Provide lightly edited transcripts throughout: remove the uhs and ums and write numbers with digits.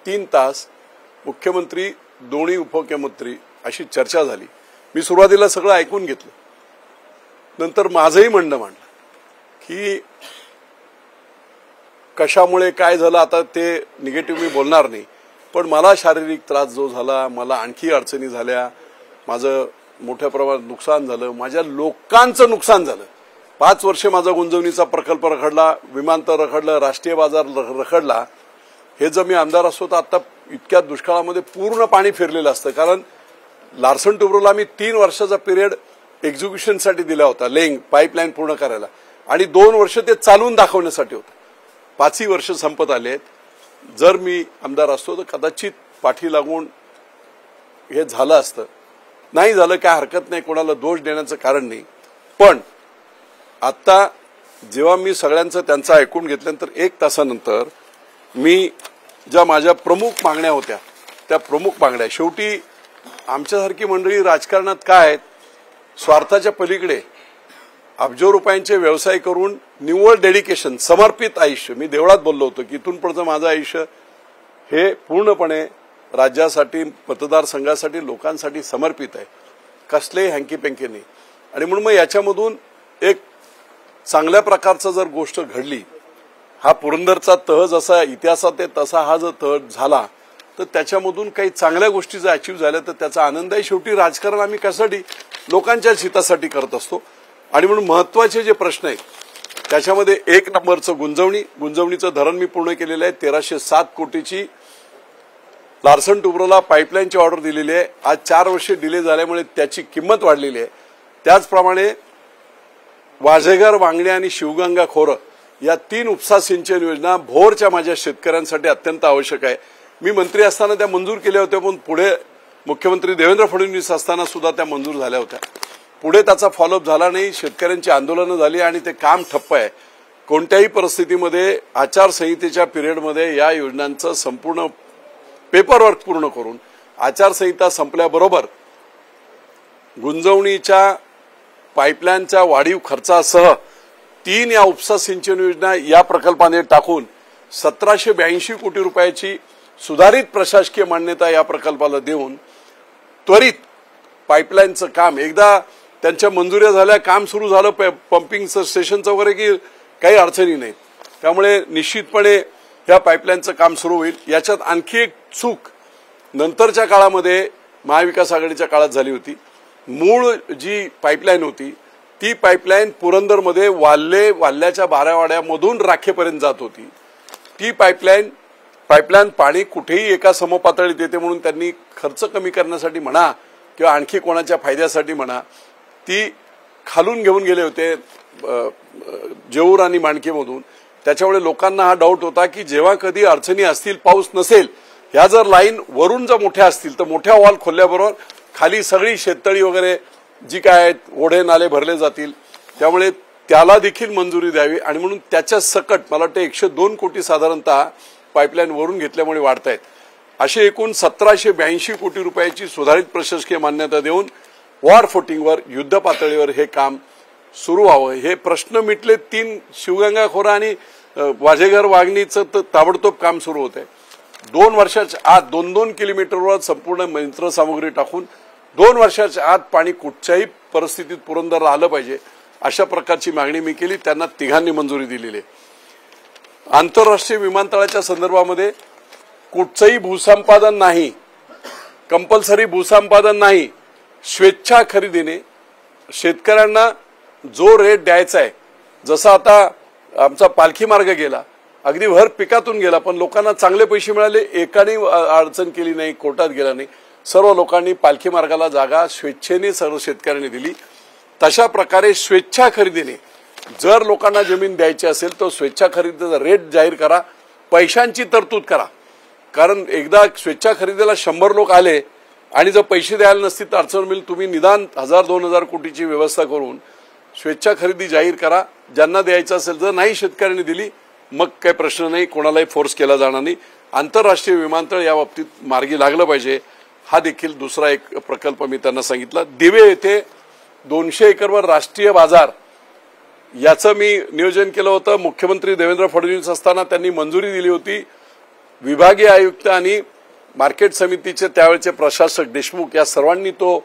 3 तास मुख्यमंत्री दोन्ही उपमुख्यमंत्री अशी चर्चा झाली। मी सुरुवातीला सगळं ऐकून घेतलं, नंतर माझंही म्हणणं मांडलं की कशामुळे काय झालं आता ते निगेटिव्ह मी बोलणार नाही, पण मला शारीरिक त्रास जो झाला, मला आणखी अडचणी झाल्या, माझं मोठ्या प्रमाणात नुकसान झालं, माझ्या लोकांचं नुकसान झालं। 5 वर्ष माझा गुंजवणीचा प्रकल्प रखडला, विमानतळ रखडलं, राष्ट्रीय बाजार रखडला। हे जर मी आमदार असतो तर आता इतक्या दुष्काळामध्ये पूर्ण पाणी फिरलेलं असतं, कारण लार्सन टुब्रोला मी 3 वर्षाचा पिरियड एक्झिक्युशनसाठी दिला होता, लेंग पाईपलाईन पूर्ण करायला, आणि 2 वर्ष ते चालवून दाखवण्यासाठी होतं। 5ही वर्ष संपत आलेत। जर मी आमदार असतो तर कदाचित पाठी लागून हे झालं असतं। नाही झालं काय हरकत नाही, कोणाला दोष देण्याचं कारण नाही, पण आता जेव्हा मी सगळ्यांचं त्यांचं ऐकून घेतल्यानंतर 1 तासानंतर मी ज्या माझ्या प्रमुख मागण्या होत्या त्या प्रमुख मागण्या, शेवटी आमच्यासारखी मंडळी राजकारणात काय आहेत, स्वार्थाच्या पलीकडे अब्जो रुपयांचे व्यवसाय करून निव्वळ डेडिकेशन, समर्पित आयुष्य, मी देवळात बोललो होतो की इथून पुढचं माझं आयुष्य हे पूर्णपणे राज्यासाठी, मतदारसंघासाठी, लोकांसाठी समर्पित आहे, कसलेही हँकी-पेंकी नाही। आणि म्हणून मग याच्यामधून एक चांगल्या प्रकारचं जर गोष्ट घडली, हा पुरंदरचा तह जसा इतिहासात आहे तसा हा जर तह झाला तर त्याच्यामधून काही चांगल्या गोष्टी जर अचीव्ह झाल्या तर त्याचा आनंद आहे। शेवटी राजकारण आम्ही कशासाठी, लोकांच्याच हितासाठी करत असतो। आणि म्हणून महत्वाचे जे प्रश्न आहेत त्याच्यामध्ये 1 नंबरचं गुंजवणीचं धरण मी पूर्ण केलेलं आहे। 1307 कोटीची लार्सन टुब्रोला पाईपलाईनची ऑर्डर दिलेली आहे। आज 4 वर्ष डिले झाल्यामुळे त्याची किंमत वाढलेली आहे। त्याचप्रमाणे वाझेघर, वांगणी आणि शिवगंगा खोरं या 3 उपसा सिंचन योजना भोरच्या माझ्या शेतकऱ्यांसाठी अत्यंत आवश्यक आहे। मी मंत्री असताना त्या मंजूर केल्या होत्या, पण पुढे मुख्यमंत्री देवेंद्र फडणवीस असताना सुद्धा त्या मंजूर झाल्या होत्या। पुढे त्याचा फॉलोअप झाला नाही, शेतकऱ्यांची आंदोलनं झाली आणि ते काम ठप्प आहे। कोणत्याही परिस्थितीमध्ये आचारसंहितेच्या पिरियडमध्ये या योजनांचं संपूर्ण पेपरवर्क पूर्ण करून आचारसंहिता संपल्याबरोबर गुंजवणीच्या पाईपलाईनच्या वाढीव खर्चासह 3 या उपसा सिंचन योजना या प्रकल्पाने टाकून 1782 कोटी रुपयाची सुधारित प्रशासकीय मान्यता या प्रकल्पाला देऊन त्वरित पाईपलाईनचं काम, एकदा त्यांच्या मंजुऱ्या झाल्या, काम सुरू झालं पंपिंग स्टेशनचं वगैरे की काही अडचणी नाहीत। त्यामुळे निश्चितपणे या पाईपलाईनचं काम सुरू होईल। याच्यात आणखी एक चूक नंतरच्या काळामध्ये महाविकास आघाडीच्या काळात झाली होती। मूळ जी पाईपलाईन होती ती पाईपलाईन पुरंदरमध्ये वाल्याच्या 12 वाड्यामधून राखेपर्यंत जात होती। ती पाईपलाईन पाणी कुठेही एका समपातळीत येते म्हणून त्यांनी खर्च कमी करण्यासाठी म्हणा किंवा आणखी कोणाच्या फायद्यासाठी म्हणा ती खालून घेऊन गेले होते जेऊर आणि माणकेमधून। त्याच्यामुळे लोकांना हा डाऊट होता की जेव्हा कधी अडचणी असतील, पाऊस नसेल, ह्या जर लाईन वरून जर मोठ्या असतील तर मोठ्या वॉल खोलल्याबरोबर खाली सगळी शेततळी वगैरे जी काय आहेत, ओढे नाले भरले जातील, त्यामुळे त्याला देखील मंजुरी द्यावी। आणि म्हणून त्याच्या सकट मला वाटतं 102 कोटी साधारणतः पाईपलाईन वरून घेतल्यामुळे वाढत आहेत। असे एकूण 1782 कोटी रुपयाची सुधारित प्रशासकीय मान्यता देऊन वॉर फुटिंगवर, युद्ध पातळीवर हे काम सुरू व्हावं। हे प्रश्न मिटले। 3 शिवगंगा खोरा आणि वाझेघर वाघणीचं तर ताबडतोब काम सुरू होत आहे। 2 वर्षाच्या आत 2-2 किलोमीटरवर संपूर्ण यंत्रसामुग्री टाकून 2 वर्षाच्या आत पाणी कुठच्याही परिस्थितीत पुरंदरला आलं पाहिजे, अशा प्रकारची मागणी मी केली। त्यांना 3घांनी मंजुरी दिलेली आहे। आंतरराष्ट्रीय विमानतळाच्या संदर्भामध्ये कुठचंही भूसंपादन नाही, कंपल्सरी भूसंपादन नाही, स्वेच्छा खरेदीने शेतकऱ्यांना जो रेट द्यायचा आहे, जसा आता आमचा पालखी मार्ग गेला, अगदी भर पिकातून गेला, पण लोकांना चांगले पैसे मिळाले, एकाने अडचण केली नाही, कोर्टात गेला नाही, सर्व लोकांनी पालखी मार्गाला जागा स्वेच्छेने सर्व शेतकऱ्यांनी दिली। तशा प्रकारे स्वेच्छा खरेदीने जर लोकांना जमीन द्यायची असेल तर स्वेच्छा खरेदीचा रेट जाहीर करा, पैशांची तरतूद करा, कारण एकदा स्वेच्छा खरेदीला 100 लोक आले आणि जर पैसे द्यायला नसतील तर अडचण मिळेल। तुम्ही निदान 1000-2000 कोटीची व्यवस्था करून स्वेच्छा खरेदी जाहीर करा, ज्यांना द्यायचं असेल। जर नाही शेतकऱ्यांनी दिली मग काही प्रश्न नाही, कोणालाही फोर्स केला जाणार नाही। आंतरराष्ट्रीय विमानतळ या बाबतीत मार्गी लागलं पाहिजे, हा देखील दुसरा एक प्रकल्प मी त्यांना सांगितला। दिवे येथे 200 एकरवर राष्ट्रीय बाजार याचं मी नियोजन केलं होतं। मुख्यमंत्री देवेंद्र फडणवीस असताना त्यांनी मंजुरी दिली होती। विभागीय आयुक्त आणि मार्केट समितीचे त्यावेळचे प्रशासक देशमुख या सर्वांनी तो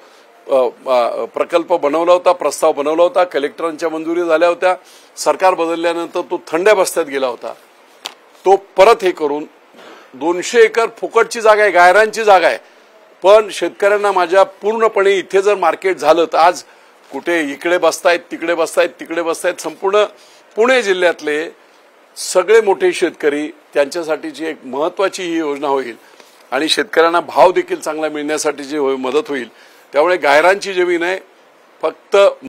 प्रकल्प बनवला होता, प्रस्ताव बनवला होता, कलेक्टरांच्या मंजुरी झाल्या होत्या. सरकार बदलल्यानंतर तो थंड बस्त्यात गेला होता. तो परत हे करून 200 एकर फुकटची जागा आहे, गायरांची जागा आहे, पण शेतकऱ्यांना माझ्या पूर्णपणे इथे जर मार्केट झालं तर आज कुठे इकडे बसतायत, तिकडे बसतायत, तिकडे बसतायत, संपूर्ण पुणे जिल्ह्यातले सगळे मोठे शेतकरी त्यांच्यासाठीची एक महत्वाची ही योजना होईल आणि शेतकऱ्यांना भाव देखील चांगला मिळण्यासाठीची मदत होईल. त्यामुळे गायरांची जमीन आहे फक्त